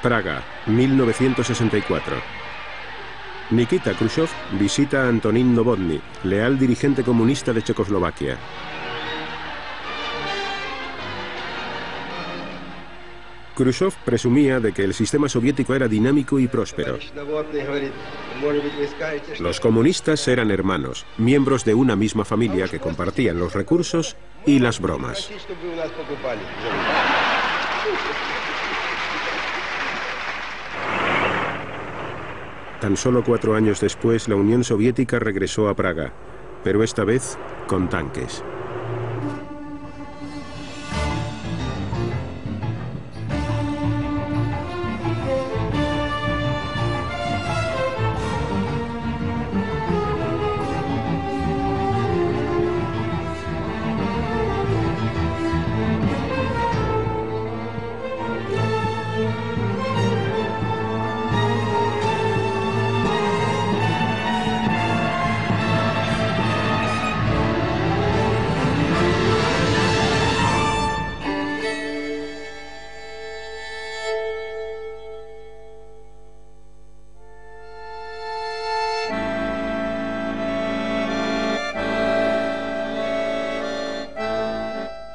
Praga, 1964. Nikita Khrushchev visita a Antonín Novotny, leal dirigente comunista de Checoslovaquia. Khrushchev presumía de que el sistema soviético era dinámico y próspero. Los comunistas eran hermanos, miembros de una misma familia que compartían los recursos y las bromas. Tan solo 4 años después, la Unión Soviética regresó a Praga, pero esta vez con tanques.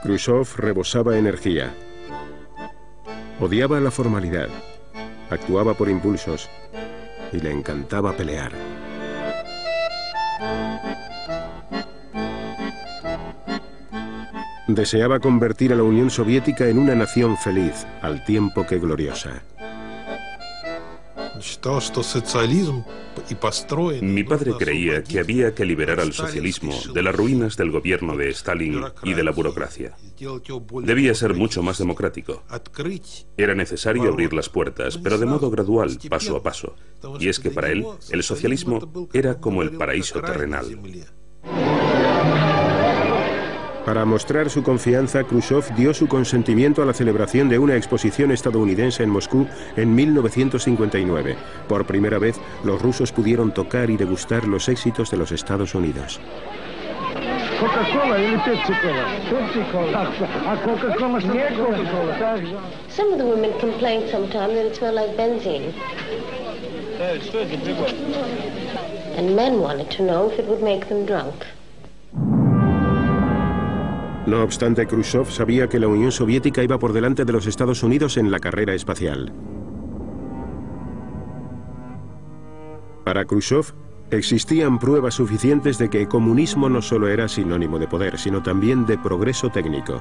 Khrushchev rebosaba energía. Odiaba la formalidad, actuaba por impulsos y le encantaba pelear. Deseaba convertir a la Unión Soviética en una nación feliz, al tiempo que gloriosa. Mi padre creía que había que liberar al socialismo de las ruinas del gobierno de Stalin y de la burocracia. Debía ser mucho más democrático. Era necesario abrir las puertas, pero de modo gradual, paso a paso. Y es que para él, el socialismo era como el paraíso terrenal. Para mostrar su confianza, Khrushchev dio su consentimiento a la celebración de una exposición estadounidense en Moscú en 1959. Por primera vez, los rusos pudieron tocar y degustar los éxitos de los Estados Unidos. ¿Coca-Cola или Pepsi-Cola? Pepsi-Cola. ¿A Coca-Cola? Some of the women complained sometimes that it smelled like benzene. And men wanted to know if it would make them drunk. No obstante, Khrushchev sabía que la Unión Soviética iba por delante de los Estados Unidos en la carrera espacial. Para Khrushchev, existían pruebas suficientes de que el comunismo no solo era sinónimo de poder, sino también de progreso técnico.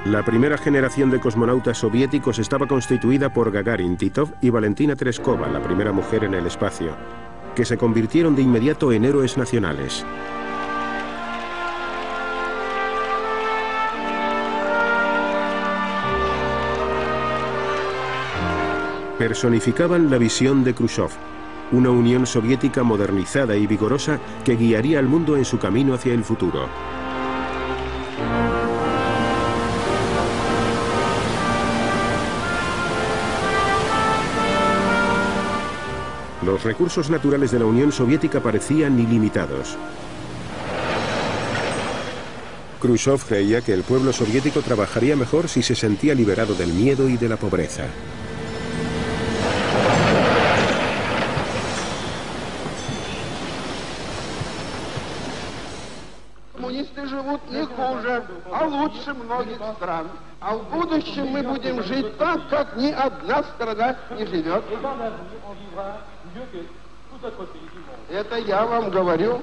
La primera generación de cosmonautas soviéticos estaba constituida por Gagarin, Titov y Valentina Tereskova, la primera mujer en el espacio, que se convirtieron de inmediato en héroes nacionales. Personificaban la visión de Khrushchev, una Unión Soviética modernizada y vigorosa que guiaría al mundo en su camino hacia el futuro. Los recursos naturales de la Unión Soviética parecían ilimitados. Khrushchev creía que el pueblo soviético trabajaría mejor si se sentía liberado del miedo y de la pobreza. Коммунисты живут не хуже, а лучше многих стран. А в будущем мы будем жить так, как ни одна страна не живет. Это я вам говорю.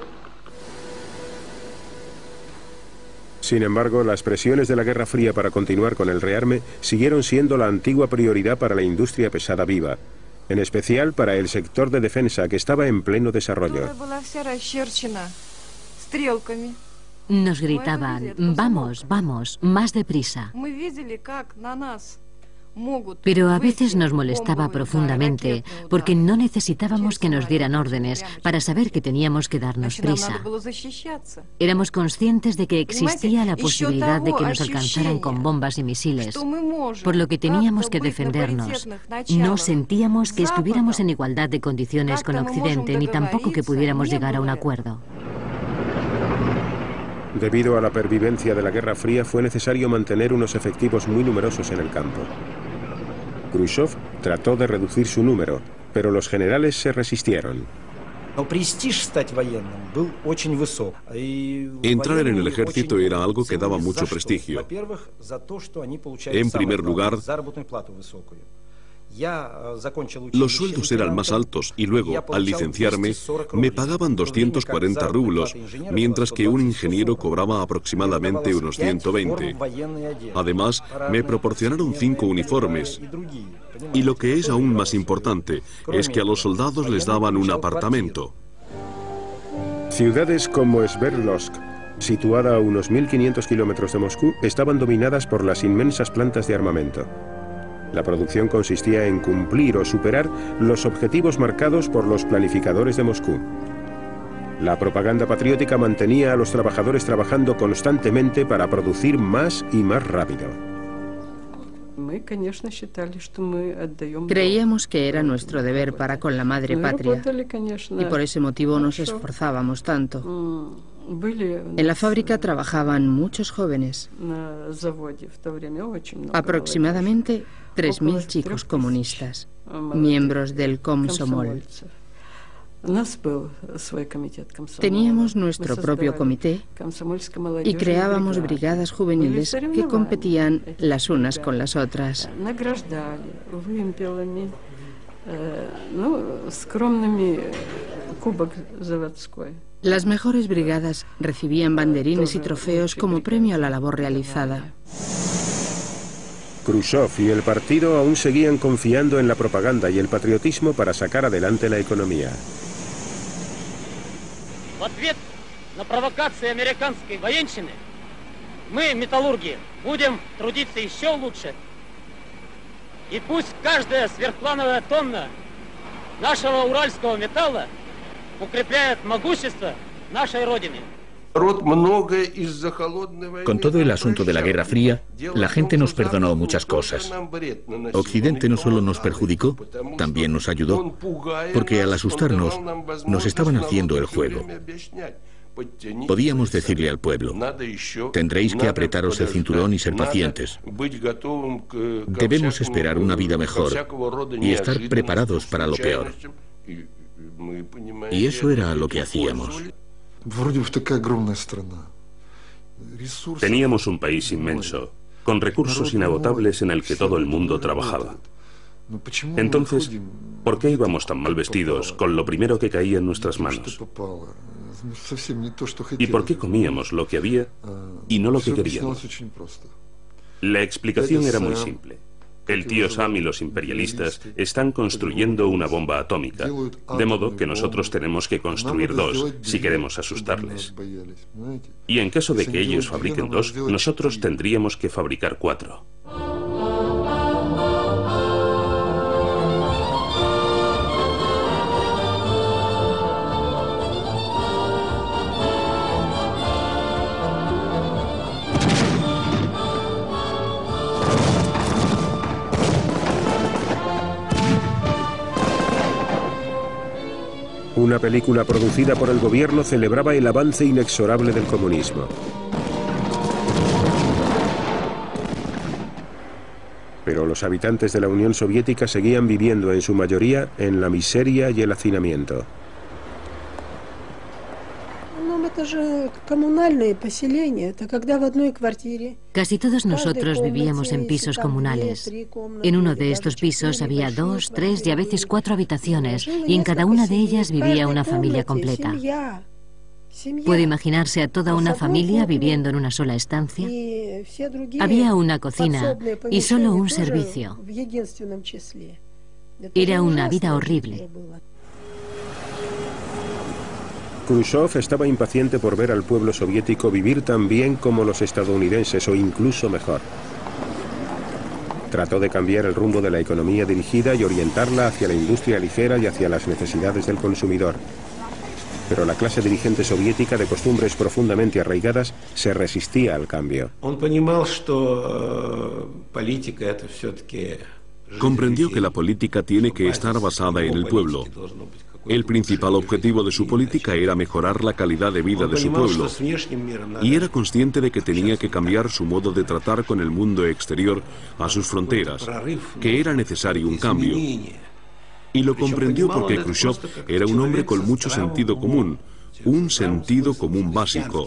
Sin embargo, las presiones de la Guerra Fría para continuar con el rearme siguieron siendo la antigua prioridad para la industria pesada viva, en especial para el sector de defensa que estaba en pleno desarrollo. Nos gritaban, vamos, vamos, más deprisa. Pero a veces nos molestaba profundamente porque no necesitábamos que nos dieran órdenes para saber que teníamos que darnos prisa. Éramos conscientes de que existía la posibilidad de que nos alcanzaran con bombas y misiles, por lo que teníamos que defendernos. No sentíamos que estuviéramos en igualdad de condiciones con Occidente, ni tampoco que pudiéramos llegar a un acuerdo. Debido a la pervivencia de la Guerra Fría, fue necesario mantener unos efectivos muy numerosos en el campo. Khrushchev trató de reducir su número, pero los generales se resistieron. Entrar en el ejército era algo que daba mucho prestigio. En primer lugar, los sueldos eran más altos y luego, al licenciarme, me pagaban 240 rublos, mientras que un ingeniero cobraba aproximadamente unos 120. Además, me proporcionaron 5 uniformes. Y lo que es aún más importante es que a los soldados les daban un apartamento. Ciudades como Sverdlovsk, situada a unos 1500 kilómetros de Moscú, estaban dominadas por las inmensas plantas de armamento. La producción consistía en cumplir o superar los objetivos marcados por los planificadores de Moscú. La propaganda patriótica mantenía a los trabajadores trabajando constantemente para producir más y más rápido. Creíamos que era nuestro deber para con la madre patria y por ese motivo nos esforzábamos tanto. En la fábrica trabajaban muchos jóvenes, aproximadamente 3000 chicos comunistas, miembros del Komsomol. Teníamos nuestro propio comité y creábamos brigadas juveniles que competían las unas con las otras. Las mejores brigadas recibían banderines y trofeos como premio a la labor realizada. Khrushchev y el partido aún seguían confiando en la propaganda y el patriotismo para sacar adelante la economía. В ответ на провокации американской военщины мы, металлурги, будем трудиться еще лучше. И пусть каждая сверхплановая тонна нашего уральского металла укрепляет могущество нашей Родины. Con todo el asunto de la Guerra Fría, la gente nos perdonó muchas cosas. Occidente no solo nos perjudicó, también nos ayudó, porque al asustarnos, nos estaban haciendo el juego. Podíamos decirle al pueblo: tendréis que apretaros el cinturón y ser pacientes. Debemos esperar una vida mejor y estar preparados para lo peor. Y eso era lo que hacíamos. Teníamos un país inmenso, con recursos inagotables en el que todo el mundo trabajaba. Entonces, ¿por qué íbamos tan mal vestidos con lo primero que caía en nuestras manos? ¿Y por qué comíamos lo que había y no lo que queríamos? La explicación era muy simple. El tío Sam y los imperialistas están construyendo una bomba atómica, de modo que nosotros tenemos que construir 2 si queremos asustarles. Y en caso de que ellos fabriquen 2, nosotros tendríamos que fabricar 4. Una película producida por el gobierno celebraba el avance inexorable del comunismo. Pero los habitantes de la Unión Soviética seguían viviendo en su mayoría en la miseria y el hacinamiento. Casi todos nosotros vivíamos en pisos comunales. En uno de estos pisos había 2, 3 y a veces 4 habitaciones, y en cada una de ellas vivía una familia completa. ¿Puede imaginarse a toda una familia viviendo en una sola estancia? Había una cocina y solo un servicio. Era una vida horrible. Khrushchev estaba impaciente por ver al pueblo soviético vivir tan bien como los estadounidenses o incluso mejor. Trató de cambiar el rumbo de la economía dirigida y orientarla hacia la industria ligera y hacia las necesidades del consumidor. Pero la clase dirigente soviética, de costumbres profundamente arraigadas, se resistía al cambio. Comprendió que la política tiene que estar basada en el pueblo El principal objetivo de su política era mejorar la calidad de vida de su pueblo, y era consciente de que tenía que cambiar su modo de tratar con el mundo exterior a sus fronteras, que era necesario un cambio. Y lo comprendió porque Khrushchev era un hombre con mucho sentido común, un sentido común básico.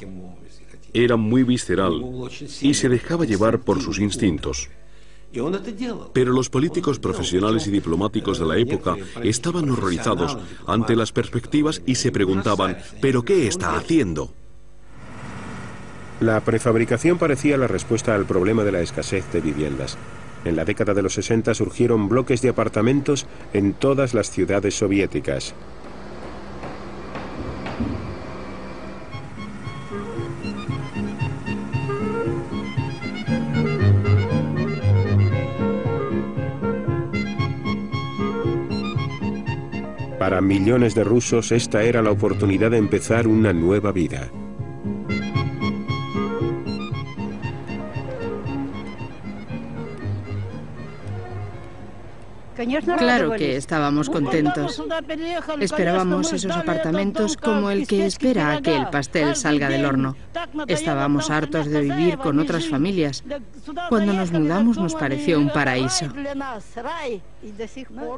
Era muy visceral y se dejaba llevar por sus instintos. Pero los políticos profesionales y diplomáticos de la época estaban horrorizados ante las perspectivas y se preguntaban, ¿pero qué está haciendo? La prefabricación parecía la respuesta al problema de la escasez de viviendas. En la década de los 60 surgieron bloques de apartamentos en todas las ciudades soviéticas. Para millones de rusos esta era la oportunidad de empezar una nueva vida. Claro que estábamos contentos. Esperábamos esos apartamentos como el que espera a que el pastel salga del horno. Estábamos hartos de vivir con otras familias. Cuando nos mudamos nos pareció un paraíso.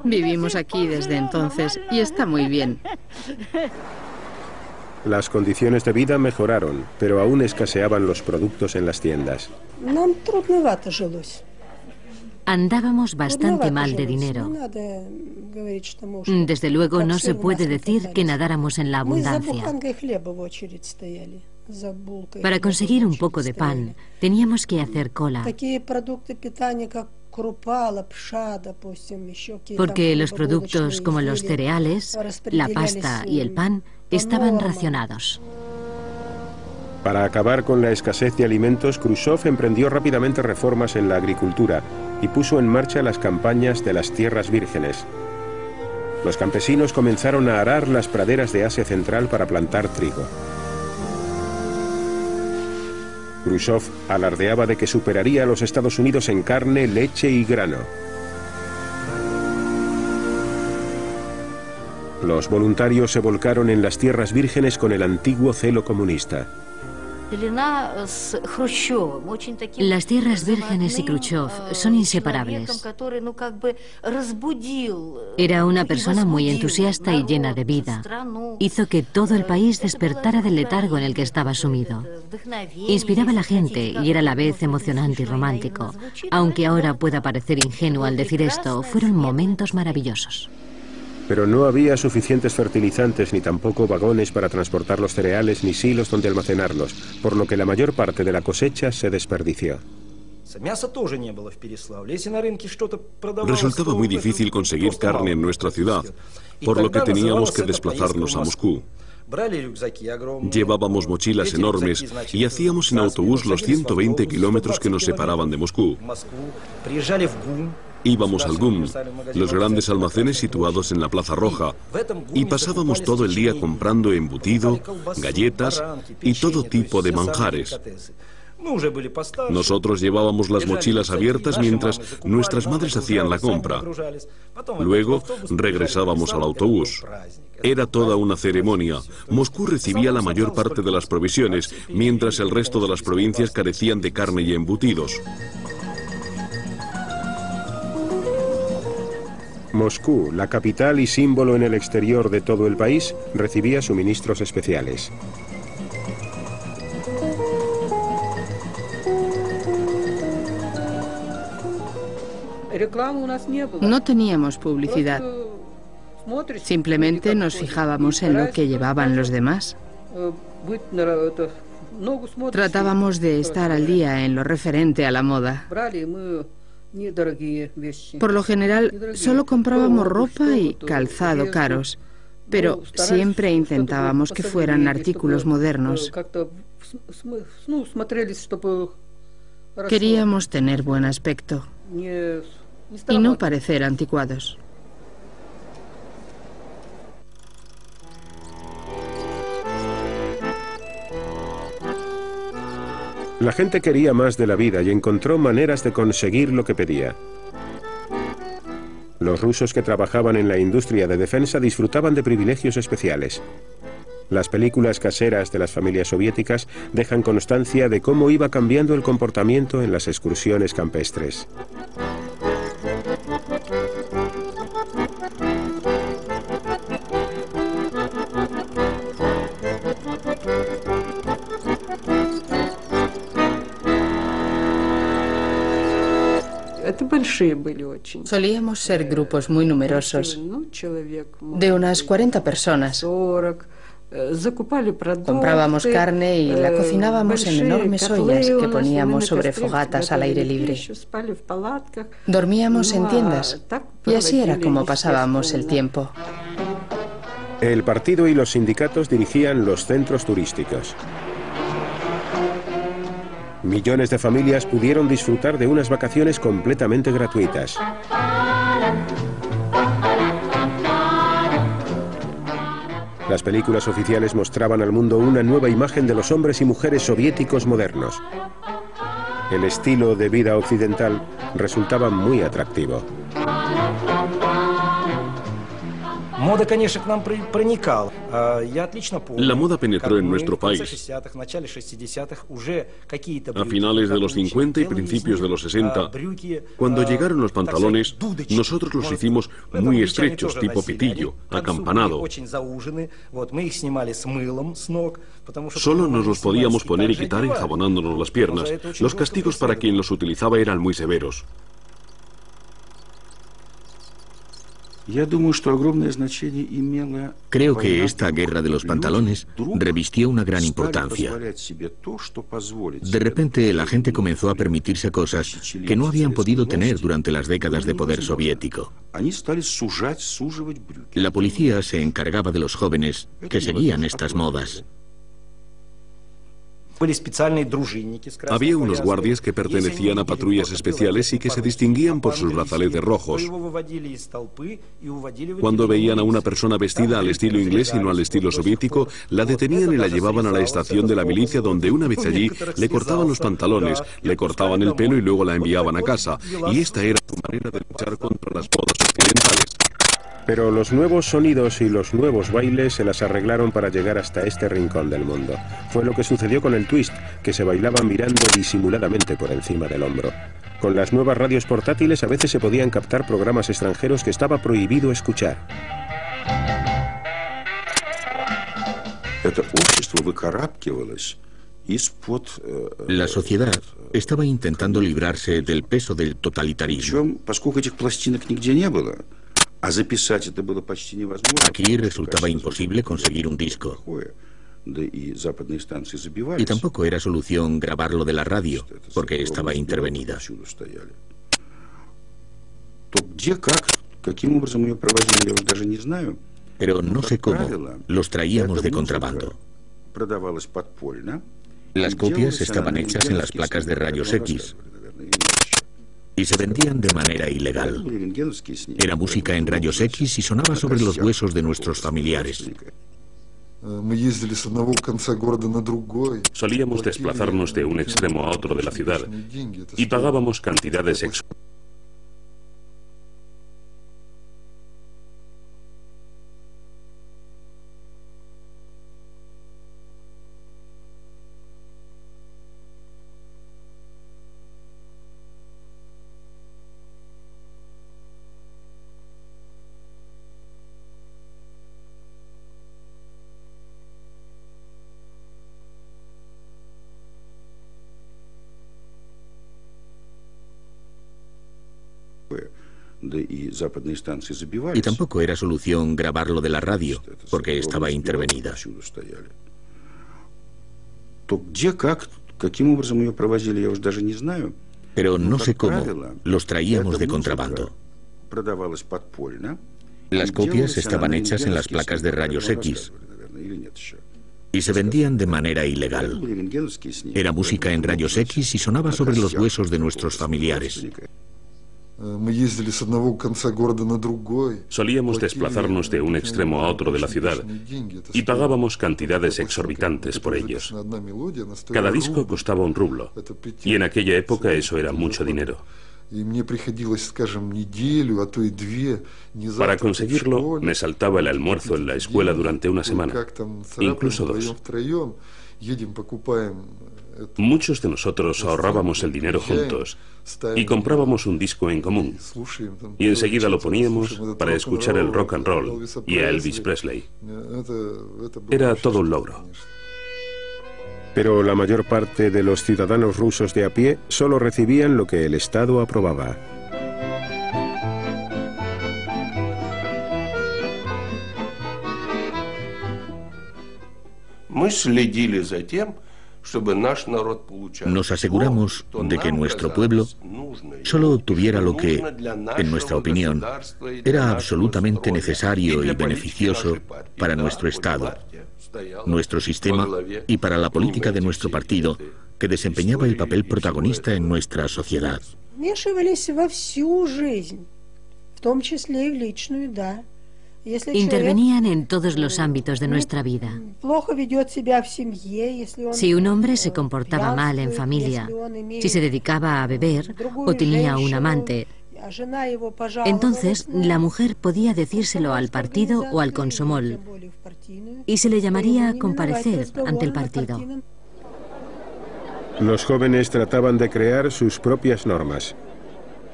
Vivimos aquí desde entonces y está muy bien. Las condiciones de vida mejoraron, pero aún escaseaban los productos en las tiendas. Andábamos bastante mal de dinero. Desde luego no se puede decir que nadáramos en la abundancia. Para conseguir un poco de pan, teníamos que hacer cola. Porque los productos como los cereales, la pasta y el pan estaban racionados. Para acabar con la escasez de alimentos, Khrushchev emprendió rápidamente reformas en la agricultura y puso en marcha las campañas de las tierras vírgenes. Los campesinos comenzaron a arar las praderas de Asia Central para plantar trigo. Khrushchev alardeaba de que superaría a los Estados Unidos en carne, leche y grano. Los voluntarios se volcaron en las tierras vírgenes con el antiguo celo comunista. Las tierras vírgenes y Khrushchev son inseparables. Era una persona muy entusiasta y llena de vida. Hizo que todo el país despertara del letargo en el que estaba sumido. Inspiraba a la gente y era a la vez emocionante y romántico. Aunque ahora pueda parecer ingenuo al decir esto, fueron momentos maravillosos. Pero no había suficientes fertilizantes ni tampoco vagones para transportar los cereales ni silos donde almacenarlos, por lo que la mayor parte de la cosecha se desperdició. Resultaba muy difícil conseguir carne en nuestra ciudad, por lo que teníamos que desplazarnos a Moscú. Llevábamos mochilas enormes y hacíamos en autobús los 120 kilómetros que nos separaban de Moscú. Íbamos al GUM, los grandes almacenes situados en la Plaza Roja, y pasábamos todo el día comprando embutido, galletas y todo tipo de manjares. Nosotros llevábamos las mochilas abiertas mientras nuestras madres hacían la compra. Luego regresábamos al autobús. Era toda una ceremonia. Moscú recibía la mayor parte de las provisiones, mientras el resto de las provincias carecían de carne y embutidos. Moscú, la capital y símbolo en el exterior de todo el país, recibía suministros especiales. No teníamos publicidad. Simplemente nos fijábamos en lo que llevaban los demás. Tratábamos de estar al día en lo referente a la moda. Por lo general, solo comprábamos ropa y calzado caros, pero siempre intentábamos que fueran artículos modernos. Queríamos tener buen aspecto y no parecer anticuados. La gente quería más de la vida y encontró maneras de conseguir lo que pedía. Los rusos que trabajaban en la industria de defensa disfrutaban de privilegios especiales. Las películas caseras de las familias soviéticas dejan constancia de cómo iba cambiando el comportamiento en las excursiones campestres. Solíamos ser grupos muy numerosos, de unas 40 personas. Comprábamos carne y la cocinábamos en enormes ollas que poníamos sobre fogatas al aire libre. Dormíamos en tiendas y así era como pasábamos el tiempo. El partido y los sindicatos dirigían los centros turísticos. Millones de familias pudieron disfrutar de unas vacaciones completamente gratuitas. Las películas oficiales mostraban al mundo una nueva imagen de los hombres y mujeres soviéticos modernos. El estilo de vida occidental resultaba muy atractivo. La moda penetró en nuestro país. A finales de los 50 y principios de los 60, cuando llegaron los pantalones, nosotros los hicimos muy estrechos, tipo pitillo, acampanado. Solo nos los podíamos poner y quitar enjabonándonos las piernas. Los castigos para quien los utilizaba eran muy severos. Creo que esta guerra de los pantalones revistió una gran importancia. De repente, la gente comenzó a permitirse cosas que no habían podido tener durante las décadas de poder soviético. La policía se encargaba de los jóvenes que seguían estas modas. Había unos guardias que pertenecían a patrullas especiales y que se distinguían por sus brazaletes rojos. Cuando veían a una persona vestida al estilo inglés y no al estilo soviético, la detenían y la llevaban a la estación de la milicia, donde una vez allí le cortaban los pantalones, le cortaban el pelo y luego la enviaban a casa. Y esta era su manera de luchar contra las modas occidentales. Pero los nuevos sonidos y los nuevos bailes se las arreglaron para llegar hasta este rincón del mundo. Fue lo que sucedió con el twist, que se bailaba mirando disimuladamente por encima del hombro. Con las nuevas radios portátiles a veces se podían captar programas extranjeros que estaba prohibido escuchar. La sociedad estaba intentando librarse del peso del totalitarismo. Aquí resultaba imposible conseguir un disco. Y tampoco era solución grabarlo de la radio, porque estaba intervenida. Pero no sé cómo, los traíamos de contrabando. Las copias estaban hechas en las placas de rayos X y se vendían de manera ilegal. Era música en rayos X y sonaba sobre los huesos de nuestros familiares. Solíamos desplazarnos de un extremo a otro de la ciudad y pagábamos cantidades exorbitantes. Y tampoco era solución grabarlo de la radio, porque estaba intervenida. Pero no sé cómo, los traíamos de contrabando. Las copias estaban hechas en las placas de rayos X y se vendían de manera ilegal. Era música en rayos X y sonaba sobre los huesos de nuestros familiares. Solíamos desplazarnos de un extremo a otro de la ciudad y pagábamos cantidades exorbitantes por ellos. Cada disco costaba 1 rublo y en aquella época eso era mucho dinero. Para conseguirlo, me saltaba el almuerzo en la escuela durante una semana, incluso 2. Muchos de nosotros ahorrábamos el dinero juntos y comprábamos un disco en común. Y enseguida lo poníamos para escuchar el rock and roll y a Elvis Presley. Era todo un logro. Pero la mayor parte de los ciudadanos rusos de a pie solo recibían lo que el Estado aprobaba. Nos aseguramos de que nuestro pueblo solo obtuviera lo que, en nuestra opinión, era absolutamente necesario y beneficioso para nuestro Estado, nuestro sistema y para la política de nuestro partido, que desempeñaba el papel protagonista en nuestra sociedad. Intervenían en todos los ámbitos de nuestra vida. Si un hombre se comportaba mal en familia, si se dedicaba a beber o tenía un amante, entonces la mujer podía decírselo al partido o al Komsomol y se le llamaría a comparecer ante el partido. Los jóvenes trataban de crear sus propias normas.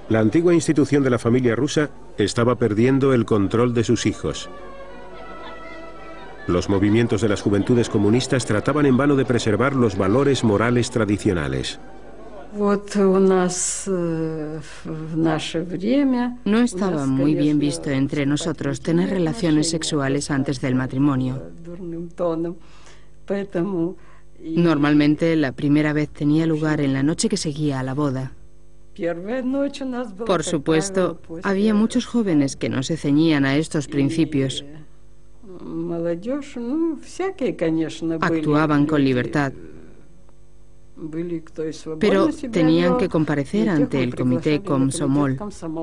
La antigua institución de la familia rusa estaba perdiendo el control de sus hijos. Los movimientos de las juventudes comunistas trataban en vano de preservar los valores morales tradicionales. No estaba muy bien visto entre nosotros tener relaciones sexuales antes del matrimonio. Normalmente la primera vez tenía lugar en la noche que seguía a la boda. Por supuesto, había muchos jóvenes que no se ceñían a estos principios. Actuaban con libertad, pero tenían que comparecer ante el comité Komsomol,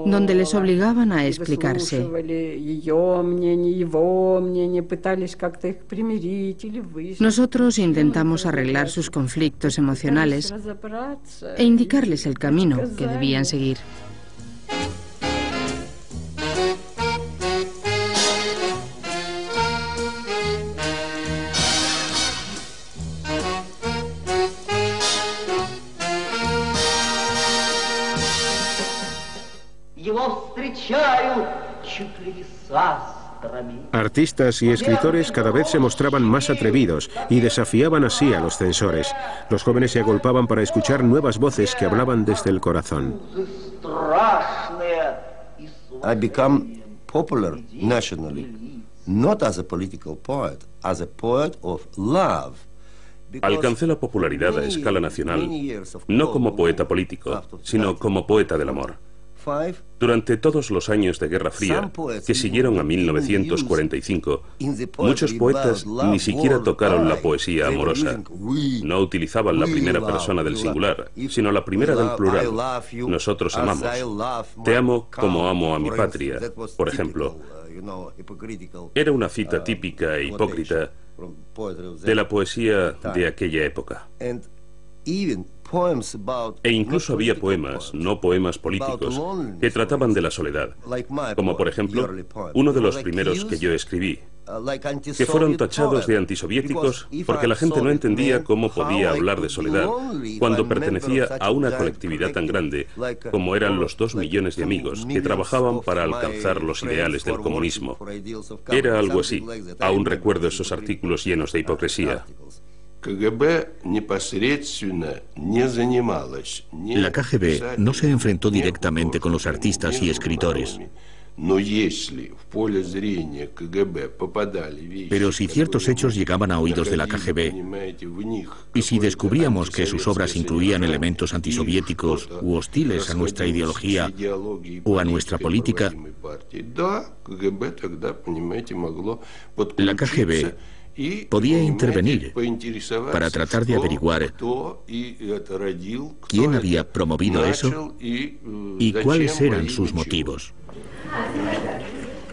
donde les obligaban a explicarse. Nosotros intentamos arreglar sus conflictos emocionales e indicarles el camino que debían seguir. Artistas y escritores cada vez se mostraban más atrevidos y desafiaban así a los censores. Los jóvenes se agolpaban para escuchar nuevas voces que hablaban desde el corazón. I become popular nationally, not as a political poet, as a poet of love. Alcancé la popularidad a escala nacional, no como poeta político, sino como poeta del amor. Durante todos los años de Guerra Fría, que siguieron a 1945, muchos poetas ni siquiera tocaron la poesía amorosa. No utilizaban la primera persona del singular, sino la primera del plural. Nosotros amamos. Te amo como amo a mi patria, por ejemplo. Era una cita típica e hipócrita de la poesía de aquella época. E incluso había poemas, no poemas políticos, que trataban de la soledad, como por ejemplo uno de los primeros que yo escribí, que fueron tachados de antisoviéticos porque la gente no entendía cómo podía hablar de soledad cuando pertenecía a una colectividad tan grande como eran los 2 millones de amigos que trabajaban para alcanzar los ideales del comunismo. Era algo así. Aún recuerdo esos artículos llenos de hipocresía. La KGB no se enfrentó directamente con los artistas y escritores. Pero si ciertos hechos llegaban a oídos de la KGB, y si descubríamos que sus obras incluían elementos antisoviéticos u hostiles a nuestra ideología o a nuestra política, la KGB podía intervenir para tratar de averiguar quién había promovido eso y cuáles eran sus motivos.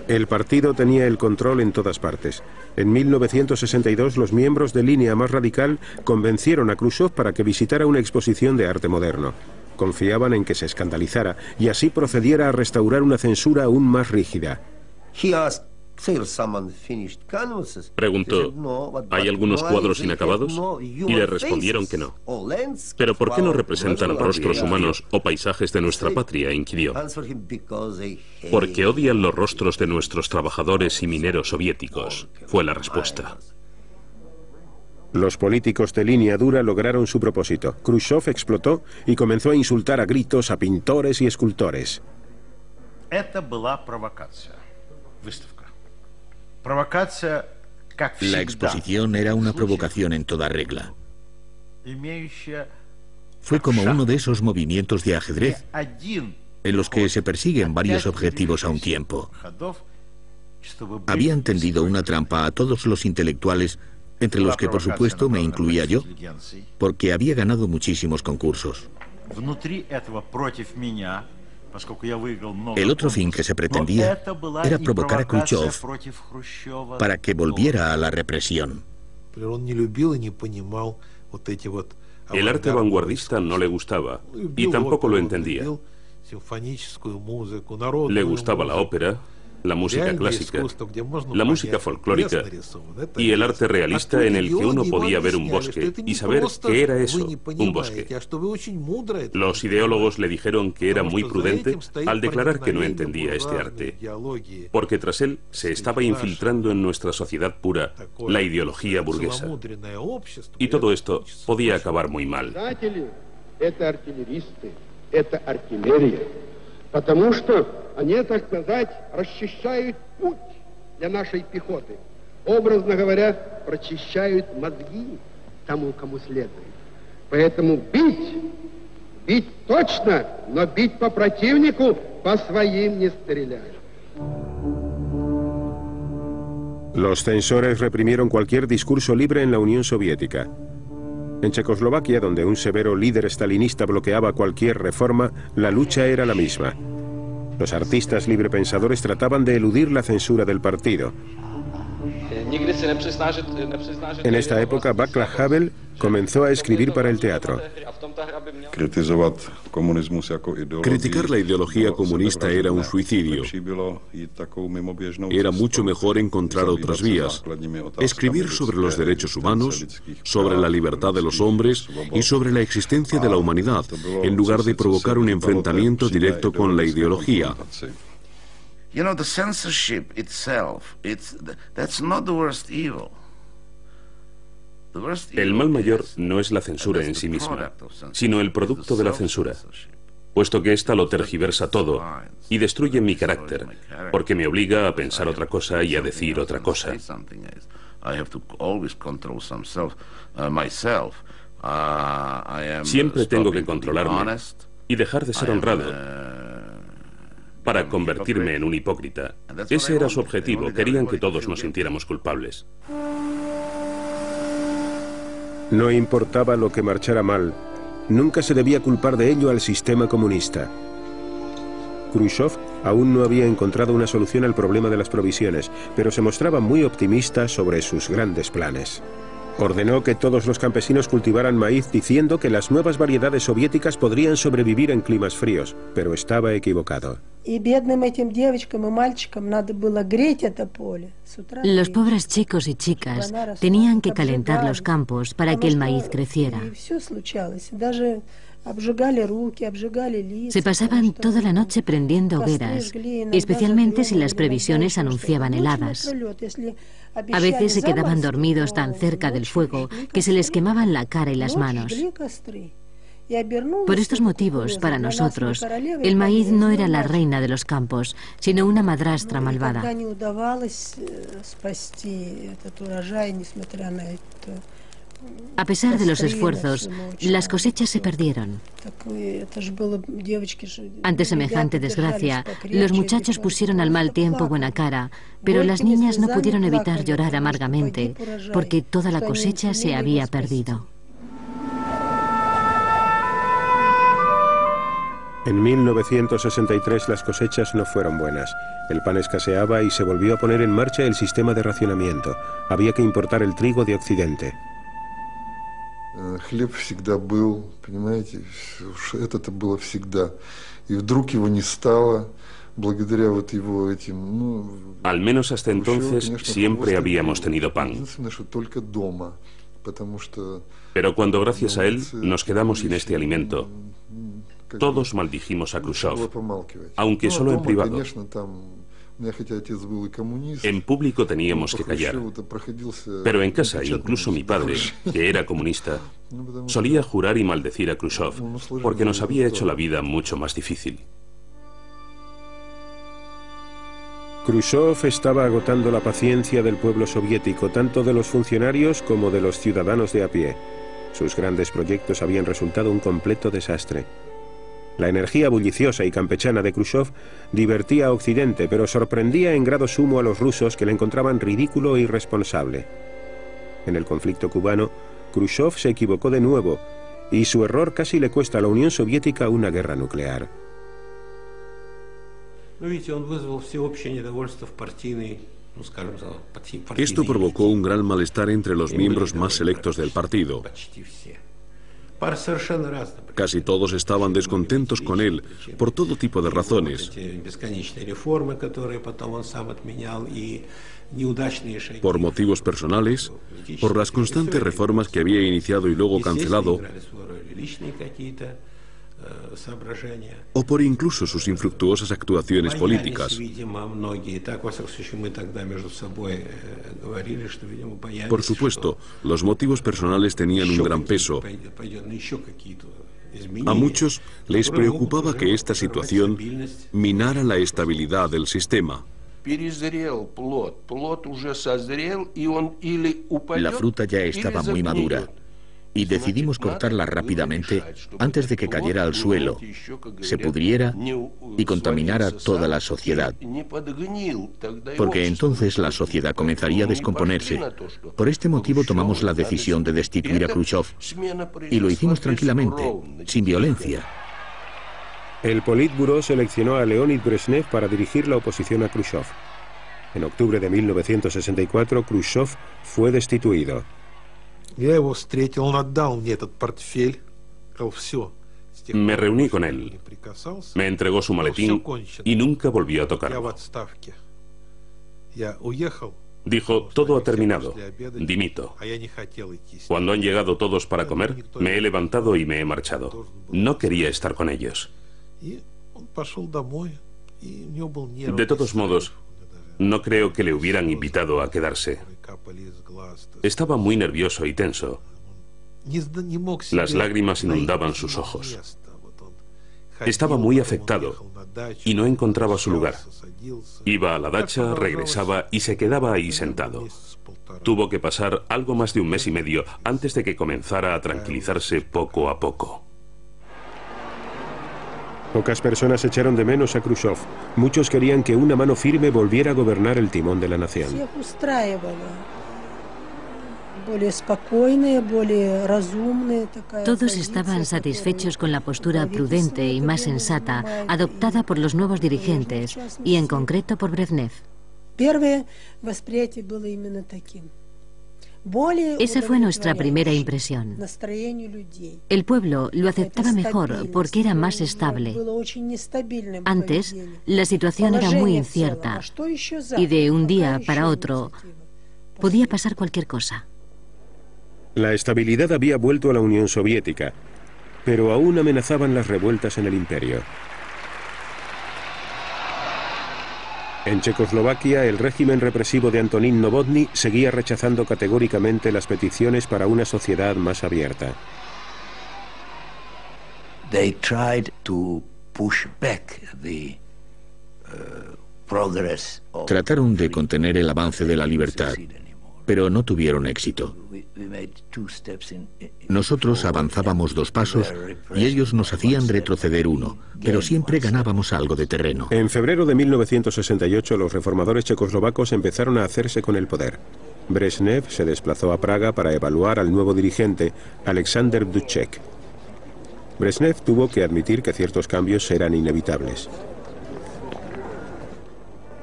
El partido tenía el control en todas partes. En 1962 los miembros de línea más radical convencieron a Khrushchev para que visitara una exposición de arte moderno. Confiaban en que se escandalizara y así procediera a restaurar una censura aún más rígida. Preguntó, ¿hay algunos cuadros inacabados? Y le respondieron que no. ¿Pero por qué no representan rostros humanos o paisajes de nuestra patria?, inquirió. Porque odian los rostros de nuestros trabajadores y mineros soviéticos, fue la respuesta. Los políticos de línea dura lograron su propósito. Khrushchev explotó y comenzó a insultar a gritos a pintores y escultores. La exposición era una provocación en toda regla. Fue como uno de esos movimientos de ajedrez en los que se persiguen varios objetivos a un tiempo. Habían tendido una trampa a todos los intelectuales, entre los que por supuesto me incluía yo, porque había ganado muchísimos concursos. El otro fin que se pretendía era provocar a Khrushchev para que volviera a la represión. El arte vanguardista no le gustaba y tampoco lo entendía. Le gustaba la ópera, la música clásica, la música folclórica y el arte realista en el que uno podía ver un bosque y saber qué era eso, un bosque. Los ideólogos le dijeron que era muy prudente al declarar que no entendía este arte, porque tras él se estaba infiltrando en nuestra sociedad pura la ideología burguesa. Y todo esto podía acabar muy mal. Потому что они, так сказать, расчищают путь для нашей пехоты. Образно говоря, прочищают мозги тому, кому следует. Поэтому бить точно, но бить по противнику, по своим не стрелять. Los censores reprimieron cualquier discurso libre en la Unión Soviética. En Checoslovaquia, donde un severo líder stalinista bloqueaba cualquier reforma, la lucha era la misma. Los artistas librepensadores trataban de eludir la censura del partido. En esta época, Václav Havel comenzó a escribir para el teatro. Criticar la ideología comunista era un suicidio. Era mucho mejor encontrar otras vías. Escribir sobre los derechos humanos, sobre la libertad de los hombres y sobre la existencia de la humanidad, en lugar de provocar un enfrentamiento directo con la ideología. You know, the censorship itself, that's not the worst evil. El mal mayor no es la censura en sí misma, sino el producto de la censura, puesto que ésta lo tergiversa todo y destruye mi carácter, porque me obliga a pensar otra cosa y a decir otra cosa. Siempre tengo que controlarme y dejar de ser honrado para convertirme en un hipócrita. Ese era su objetivo, querían que todos nos sintiéramos culpables. No importaba lo que marchara mal, nunca se debía culpar de ello al sistema comunista. Khrushchev aún no había encontrado una solución al problema de las provisiones, pero se mostraba muy optimista sobre sus grandes planes. Ordenó que todos los campesinos cultivaran maíz diciendo que las nuevas variedades soviéticas podrían sobrevivir en climas fríos, pero estaba equivocado. Los pobres chicos y chicas tenían que calentar los campos para que el maíz creciera. Se pasaban toda la noche prendiendo hogueras, especialmente si las previsiones anunciaban heladas. A veces se quedaban dormidos tan cerca del fuego que se les quemaban la cara y las manos. Por estos motivos, para nosotros, el maíz no era la reina de los campos, sino una madrastra malvada. A pesar de los esfuerzos, las cosechas se perdieron. Ante semejante desgracia, los muchachos pusieron al mal tiempo buena cara, pero las niñas no pudieron evitar llorar amargamente, porque toda la cosecha se había perdido. En 1963 las cosechas no fueron buenas. El pan escaseaba y se volvió a poner en marcha el sistema de racionamiento. Había que importar el trigo de Occidente. Хлеб всегда был, понимаете, это было всегда. И вдруг его не стало, благодаря вот его этим, ну... Al menos hasta entonces siempre habíamos tenido pan. Единственное, что только дома, потому что... Pero cuando gracias a él nos quedamos sin este alimento, todos maldijimos a Khrushchev, aunque solo en privado. En público teníamos que callar, pero en casa, incluso mi padre, que era comunista, solía jurar y maldecir a Khrushchev, porque nos había hecho la vida mucho más difícil. Khrushchev estaba agotando la paciencia del pueblo soviético, tanto de los funcionarios como de los ciudadanos de a pie. Sus grandes proyectos habían resultado un completo desastre. La energía bulliciosa y campechana de Khrushchev divertía a Occidente, pero sorprendía en grado sumo a los rusos, que le encontraban ridículo e irresponsable. En el conflicto cubano, Khrushchev se equivocó de nuevo, y su error casi le cuesta a la Unión Soviética una guerra nuclear. Esto provocó un gran malestar entre los miembros más selectos del partido. Casi todos estaban descontentos con él por todo tipo de razones. Por motivos personales, por las constantes reformas que había iniciado y luego cancelado, o por incluso sus infructuosas actuaciones políticas. Por supuesto, los motivos personales tenían un gran peso. A muchos les preocupaba que esta situación minara la estabilidad del sistema. La fruta ya estaba muy madura y decidimos cortarla rápidamente antes de que cayera al suelo, se pudriera y contaminara toda la sociedad. Porque entonces la sociedad comenzaría a descomponerse. Por este motivo tomamos la decisión de destituir a Khrushchev y lo hicimos tranquilamente, sin violencia. El Politburó seleccionó a Leonid Brezhnev para dirigir la oposición a Khrushchev. En octubre de 1964, Khrushchev fue destituido. Me reuní con él, me entregó su maletín y nunca volvió a tocarlo. Dijo, todo ha terminado, dimito. Cuando han llegado todos para comer, me he levantado y me he marchado. No quería estar con ellos. De todos modos, no creo que le hubieran invitado a quedarse. Estaba muy nervioso y tenso. Las lágrimas inundaban sus ojos. Estaba muy afectado y no encontraba su lugar. Iba a la dacha, regresaba y se quedaba ahí sentado. Tuvo que pasar algo más de un mes y medio antes de que comenzara a tranquilizarse poco a poco. Pocas personas echaron de menos a Khrushchev. Muchos querían que una mano firme volviera a gobernar el timón de la nación. Todos estaban satisfechos con la postura prudente y más sensata adoptada por los nuevos dirigentes y en concreto por Brezhnev. Esa fue nuestra primera impresión. El pueblo lo aceptaba mejor porque era más estable. Antes, la situación era muy incierta y de un día para otro podía pasar cualquier cosa. La estabilidad había vuelto a la Unión Soviética, pero aún amenazaban las revueltas en el imperio. En Checoslovaquia, el régimen represivo de Antonín Novotny seguía rechazando categóricamente las peticiones para una sociedad más abierta. Trataron de contener el avance de la libertad, pero no tuvieron éxito. Nosotros avanzábamos 2 pasos y ellos nos hacían retroceder 1, pero siempre ganábamos algo de terreno. En febrero de 1968, los reformadores checoslovacos empezaron a hacerse con el poder. Brezhnev se desplazó a Praga para evaluar al nuevo dirigente, Alexander Dubček. Brezhnev tuvo que admitir que ciertos cambios eran inevitables.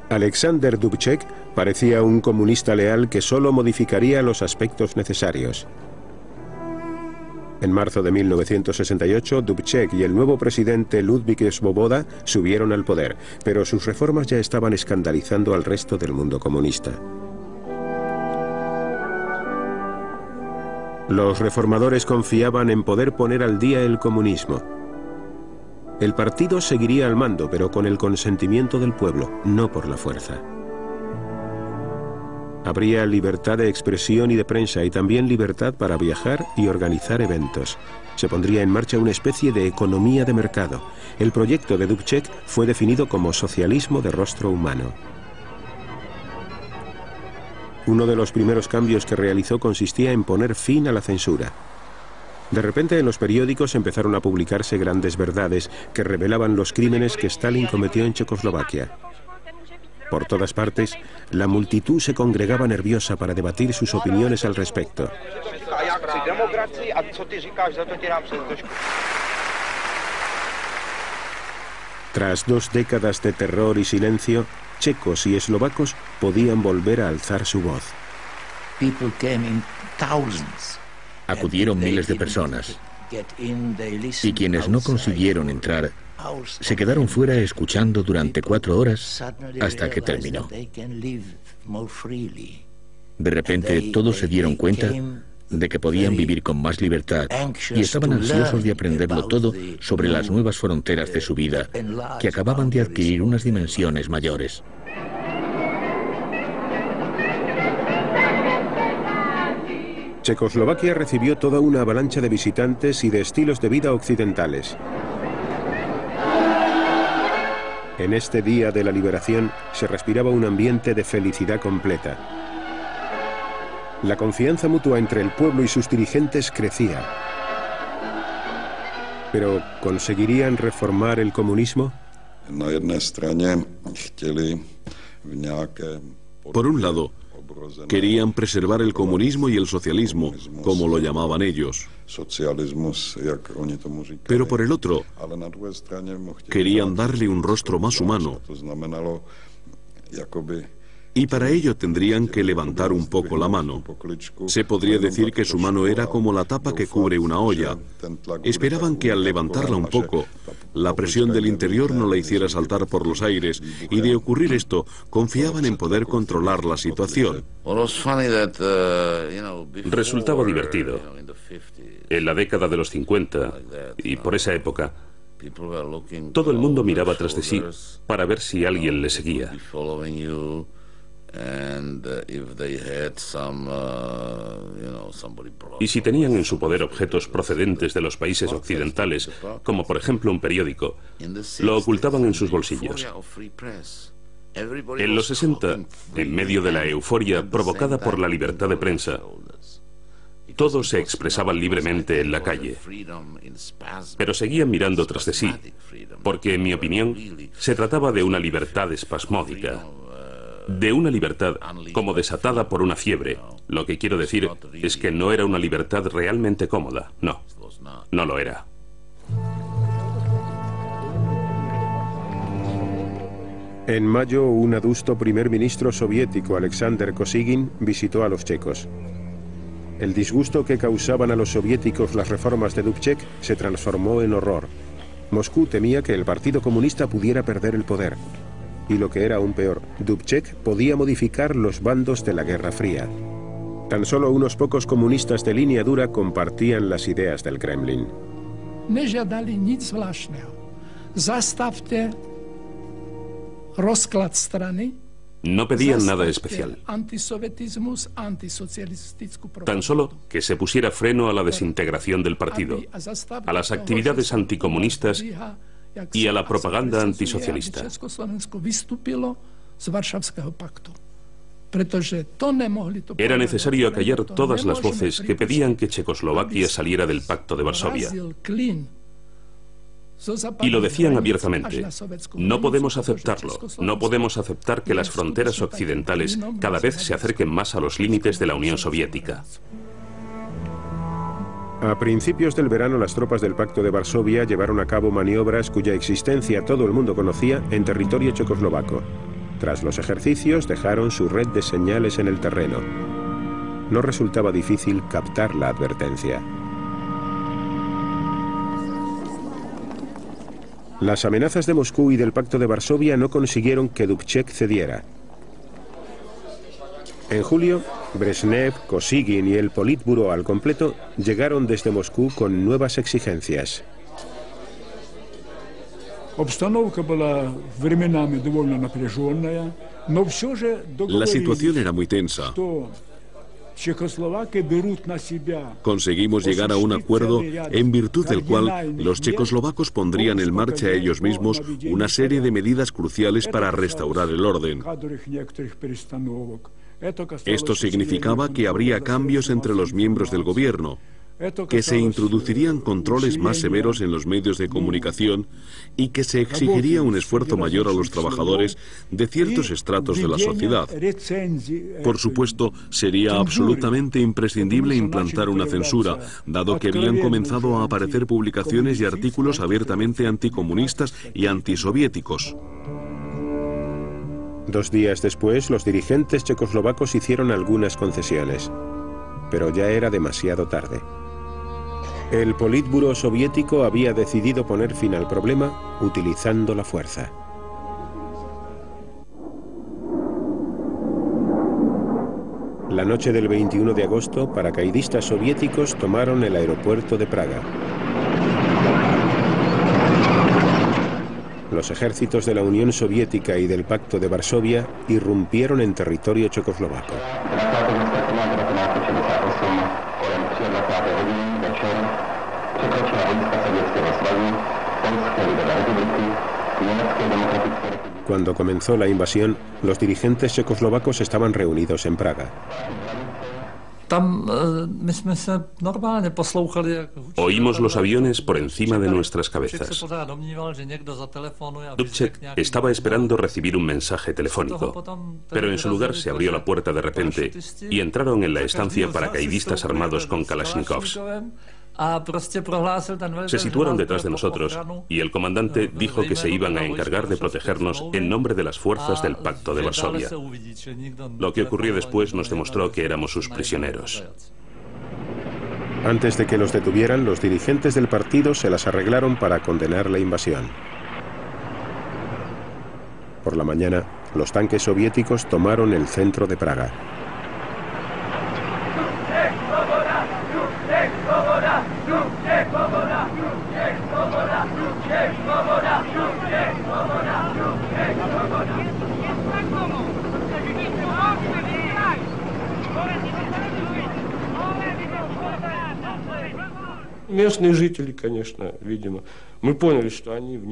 Alexander Dubček parecía un comunista leal que solo modificaría los aspectos necesarios. En marzo de 1968, Dubček y el nuevo presidente Ludvík Svoboda subieron al poder, pero sus reformas ya estaban escandalizando al resto del mundo comunista. Los reformadores confiaban en poder poner al día el comunismo. El partido seguiría al mando, pero con el consentimiento del pueblo, no por la fuerza. Habría libertad de expresión y de prensa y también libertad para viajar y organizar eventos. Se pondría en marcha una especie de economía de mercado. El proyecto de Dubček fue definido como socialismo de rostro humano. Uno de los primeros cambios que realizó consistía en poner fin a la censura. De repente en los periódicos empezaron a publicarse grandes verdades que revelaban los crímenes que Stalin cometió en Checoslovaquia. Por todas partes, la multitud se congregaba nerviosa para debatir sus opiniones al respecto. Tras 2 décadas de terror y silencio, checos y eslovacos podían volver a alzar su voz. Acudieron miles de personas, y quienes no consiguieron entrar se quedaron fuera escuchando durante 4 horas hasta que terminó. De repente todos se dieron cuenta de que podían vivir con más libertad y estaban ansiosos de aprenderlo todo sobre las nuevas fronteras de su vida, que acababan de adquirir unas dimensiones mayores. Checoslovaquia recibió toda una avalancha de visitantes y de estilos de vida occidentales. En este día de la liberación se respiraba un ambiente de felicidad completa. La confianza mutua entre el pueblo y sus dirigentes crecía. ¿Pero conseguirían reformar el comunismo? Por un lado, querían preservar el comunismo y el socialismo, como lo llamaban ellos. Pero por el otro, querían darle un rostro más humano. Y para ello tendrían que levantar un poco la mano. Se podría decir que su mano era como la tapa que cubre una olla. Esperaban que al levantarla un poco, la presión del interior no la hiciera saltar por los aires, y de ocurrir esto, confiaban en poder controlar la situación. Resultaba divertido. En la década de los 50, y por esa época, todo el mundo miraba tras de sí para ver si alguien le seguía. Y si tenían en su poder objetos procedentes de los países occidentales, como por ejemplo un periódico, lo ocultaban en sus bolsillos. En los 60, en medio de la euforia provocada por la libertad de prensa, todos se expresaban libremente en la calle, pero seguían mirando tras de sí, porque en mi opinión se trataba de una libertad espasmódica, de una libertad como desatada por una fiebre. Lo que quiero decir es que no era una libertad realmente cómoda. No, no lo era. En mayo, un adusto primer ministro soviético, Alexander Kosygin, visitó a los checos. El disgusto que causaban a los soviéticos las reformas de Dubček se transformó en horror. Moscú temía que el Partido Comunista pudiera perder el poder. Y lo que era aún peor, Dubček podía modificar los bandos de la Guerra Fría. Tan solo unos pocos comunistas de línea dura compartían las ideas del Kremlin. No pedían nada especial. Tan solo que se pusiera freno a la desintegración del partido, a las actividades anticomunistas y a la propaganda antisocialista. Era necesario acallar todas las voces que pedían que Checoslovaquia saliera del Pacto de Varsovia. Y lo decían abiertamente: no podemos aceptarlo, no podemos aceptar que las fronteras occidentales cada vez se acerquen más a los límites de la Unión Soviética. A principios del verano, las tropas del Pacto de Varsovia llevaron a cabo maniobras cuya existencia todo el mundo conocía en territorio checoslovaco. Tras los ejercicios, dejaron su red de señales en el terreno. No resultaba difícil captar la advertencia. Las amenazas de Moscú y del Pacto de Varsovia no consiguieron que Dubček cediera. En julio, Brezhnev, Kosygin y el Politburó al completo llegaron desde Moscú con nuevas exigencias. La situación era muy tensa. Conseguimos llegar a un acuerdo en virtud del cual los checoslovacos pondrían en marcha ellos mismos una serie de medidas cruciales para restaurar el orden. Esto significaba que habría cambios entre los miembros del gobierno, que se introducirían controles más severos en los medios de comunicación y que se exigiría un esfuerzo mayor a los trabajadores de ciertos estratos de la sociedad. Por supuesto, sería absolutamente imprescindible implantar una censura, dado que habían comenzado a aparecer publicaciones y artículos abiertamente anticomunistas y antisoviéticos. 2 días después, los dirigentes checoslovacos hicieron algunas concesiones, pero ya era demasiado tarde. El Politburó soviético había decidido poner fin al problema utilizando la fuerza. La noche del 21 de agosto, paracaidistas soviéticos tomaron el aeropuerto de Praga. Los ejércitos de la Unión Soviética y del Pacto de Varsovia irrumpieron en territorio checoslovaco. Cuando comenzó la invasión, los dirigentes checoslovacos estaban reunidos en Praga. Oímos los aviones por encima de nuestras cabezas. Dubček estaba esperando recibir un mensaje telefónico, pero en su lugar se abrió la puerta de repente y entraron en la estancia paracaidistas armados con kalashnikovs. Se situaron detrás de nosotros y el comandante dijo que se iban a encargar de protegernos en nombre de las fuerzas del Pacto de Varsovia. Lo que ocurrió después nos demostró que éramos sus prisioneros. Antes de que los detuvieran, los dirigentes del partido se las arreglaron para condenar la invasión. Por la mañana, los tanques soviéticos tomaron el centro de Praga.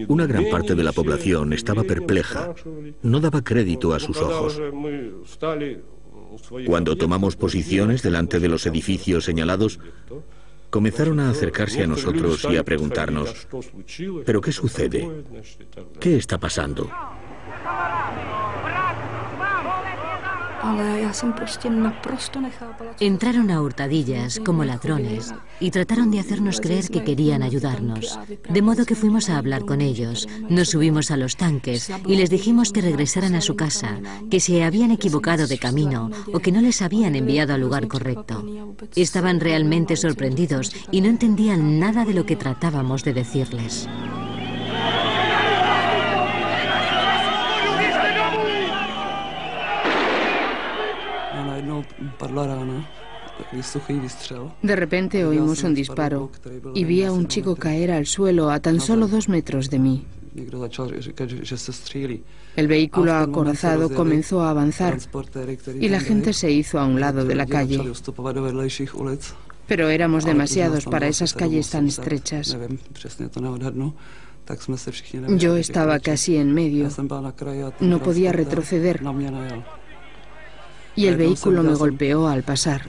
Una gran parte de la población estaba perpleja, no daba crédito a sus ojos. Cuando tomamos posiciones delante de los edificios señalados, comenzaron a acercarse a nosotros y a preguntarnos: ¿pero qué sucede? ¿Qué está pasando? Entraron a hurtadillas, como ladrones, y trataron de hacernos creer que querían ayudarnos. De modo que fuimos a hablar con ellos, nos subimos a los tanques y les dijimos que regresaran a su casa, que se habían equivocado de camino o que no les habían enviado al lugar correcto. Estaban realmente sorprendidos y no entendían nada de lo que tratábamos de decirles. De repente oímos un disparo y vi a un chico caer al suelo a tan solo 2 metros de mí. El vehículo acorazado comenzó a avanzar y la gente se hizo a un lado de la calle. Pero éramos demasiados para esas calles tan estrechas. Yo estaba casi en medio. No podía retroceder. Y el vehículo me golpeó al pasar.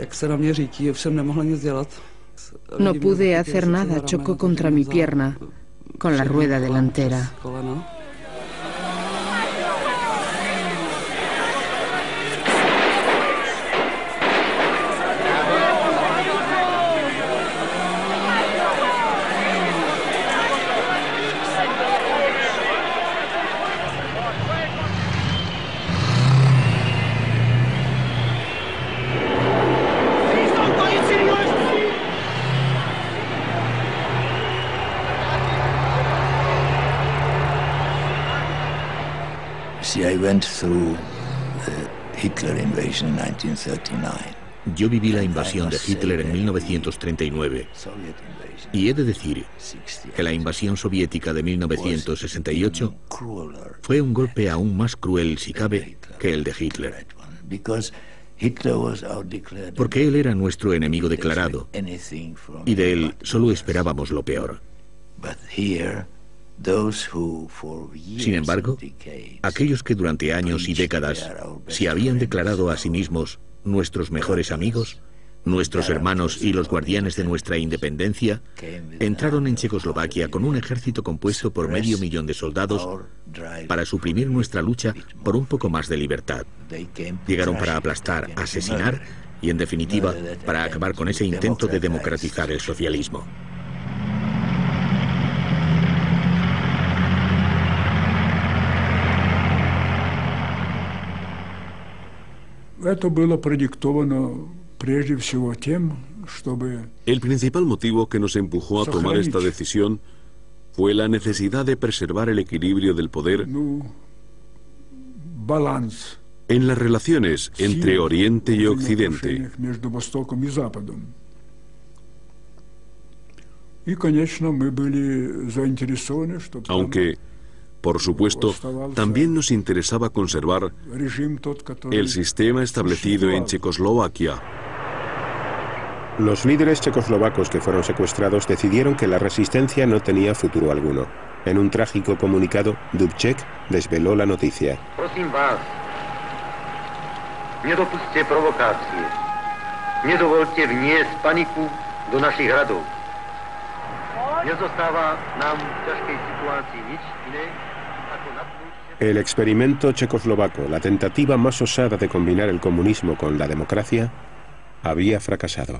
No pude hacer nada, chocó contra mi pierna, con la rueda delantera. Yo viví la invasión de Hitler en 1939 y he de decir que la invasión soviética de 1968 fue un golpe aún más cruel, si cabe, que el de Hitler. Porque él era nuestro enemigo declarado y de él solo esperábamos lo peor. Sin embargo, aquellos que durante años y décadas se habían declarado a sí mismos nuestros mejores amigos, nuestros hermanos y los guardianes de nuestra independencia, entraron en Checoslovaquia con un ejército compuesto por 500.000 de soldados para suprimir nuestra lucha por un poco más de libertad. Llegaron para aplastar, asesinar y, en definitiva, para acabar con ese intento de democratizar el socialismo. El principal motivo que nos empujó a tomar esta decisión fue la necesidad de preservar el equilibrio del poder en las relaciones entre Oriente y Occidente. Aunque, por supuesto, también nos interesaba conservar el sistema establecido en Checoslovaquia. Los líderes checoslovacos que fueron secuestrados decidieron que la resistencia no tenía futuro alguno. En un trágico comunicado, Dubček desveló la noticia. Prosím vás, nedopusťte provokácie. Nedovolte vniesť paniku do našich hradov. Nezostáva nám v ťažkej situácii nič iné. El experimento checoslovaco, la tentativa más osada de combinar el comunismo con la democracia, había fracasado.